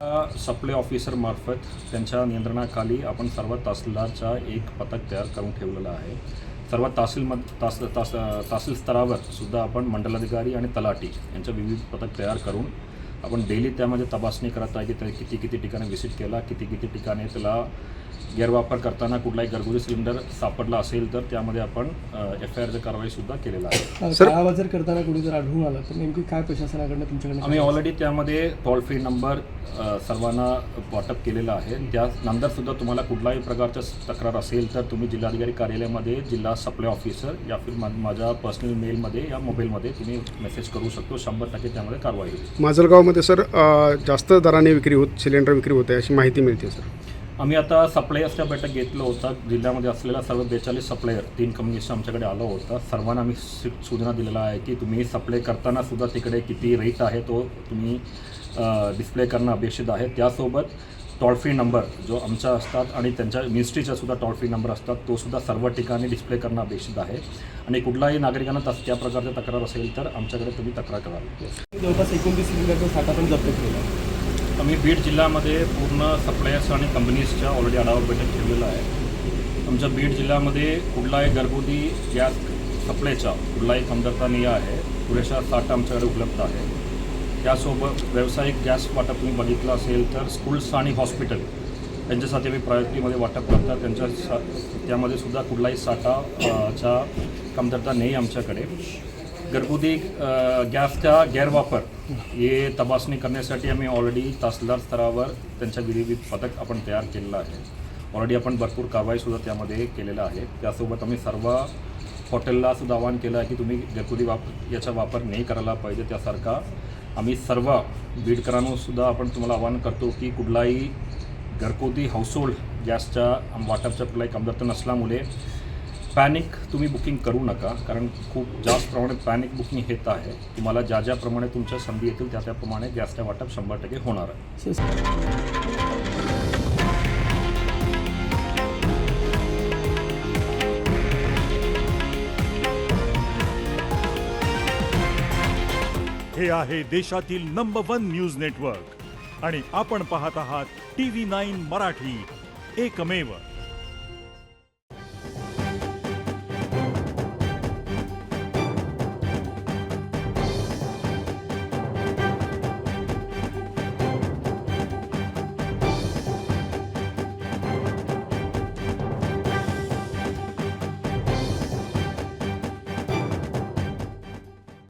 Supply officer मार्फत त्यांच्या नियंत्रणाखाली आपण सर्व तहसीलदारचा एक पथक तयार करून ठेवलेलं आहे. सर्व तहसील स्तरावर सुद्धा आपण मंडलाधिकारी आणि तलाठी यांच्या विविध पथक तयार करून आपण डेली त्यामध्ये तपासणी करत आहे की ते किती ठिकाणी व्हिजिट केला, किती ठिकाणी त्याला गैरवापर करताना कुठलाही घरगुती सिलेंडर सापडला असेल तर त्यामध्ये आपण FIRची कारवाईसुद्धा केलेला आहे. काळाबाजार करताना कुणी जर आढळून आलं तर नेमकी काय प्रशासनाकडनं तुमच्याकडे? आम्ही ऑलरेडी त्यामध्ये टोल फ्री नंबर सर्वांना वाटप केलेला आहे. त्यानंतरसुद्धा तुम्हाला कुठलाही प्रकारच्या तक्रार असेल तर तुम्ही जिल्हाधिकारी कार्यालयामध्ये जिल्हा सप्लाय ऑफिसर या फिर माझ्या पर्सनल मेलमध्ये या मोबाईलमध्ये तुम्ही मेसेज करू शकतो. 100% त्यामध्ये कारवाई होईल. माजलगावमध्ये सर जास्त दराने सिलेंडर विक्री होते अशी माहिती मिळते सर. आम्ही आता सप्लायर्सच्या बैठक घेतलं होतं. जिल्ह्यामध्ये असलेला सर्व 42 सप्लायर 3 कंपनीचं आमच्याकडे आलं होतं. सर्वांना आम्ही सूचना दिलेला आहे की तुम्ही सप्लाय करताना सुद्धा तिकडे किती रेट आहे तो तुम्ही डिस्प्ले करणं अपेक्षित आहे. त्यासोबत टोल फ्री नंबर जो आमचा असतात आणि त्यांच्या मिनिस्ट्रीचा सुद्धा टोल फ्री नंबर असतात तो सुद्धा सर्व ठिकाणी डिस्प्ले करणं अपेक्षित आहे. आणि कुठलाही नागरिकांना त्या प्रकारच्या तक्रार असेल तर आमच्याकडे तुम्ही तक्रार करावी. जवळपास 29 सिलेंडरचा साठा पण जप्त केला. आम्ही बीड जिल्ह्यामध्ये पूर्ण सप्लायर्स आणि कंपनीजच्या ऑलरेडी आढावा बैठक ठेवलेला आहे. आमच्या बीड जिल्ह्यामध्ये कुठलाही घरगुती गॅस सप्लायचा कुठलाही कमतरता नाही आहे. पुरेसा साठा आमच्याकडे उपलब्ध आहे. त्यासोबत व्यावसायिक गॅस वाटप तुम्ही बघितलं असेल तर स्कूल्स आणि हॉस्पिटल यांच्यासाठी आम्ही प्रायोरिटीमध्ये वाटप करतात. त्यामध्ये सुद्धा कुठलाही साठाचा कमतरता नाही आमच्याकडे. घरगुती गॅसचा गैरवापर हे तपासणी करण्यासाठी आम्ही ऑलरेडी तहसीलदार स्तरावर त्यांच्या विविध पथक आपण तयार केलेलं आहे. ऑलरेडी आपण भरपूर कारवाईसुद्धा त्यामध्ये केलेलं आहे. त्यासोबत आम्ही सर्व हॉटेलला सुद्धा आवाहन केलं आहे की तुम्ही घरगुती याचा वापर नाही करायला पाहिजे. त्यासारखा आम्ही सर्व बीडकरांनासुद्धा आपण तुम्हाला आवाहन करतो की कुठलाही घरगुती हाऊसहोल्ड गॅसच्या वाटपच्या कुठलाही कमतरता नसल्यामुळे पॅनिक तुम्ही बुकिंग करू नका. कारण खूप जास्त प्रमाणात पॅनिक बुकिंग येत आहे. तुम्हाला ज्याप्रमाणे तुमच्या संधी येतील त्याप्रमाणे गॅसच्या वाटप 100% होणार आहे. हे आहे देशातील नंबर 1 न्यूज नेटवर्क आणि आपण पाहत आहात TV9 मराठी, एकमेव.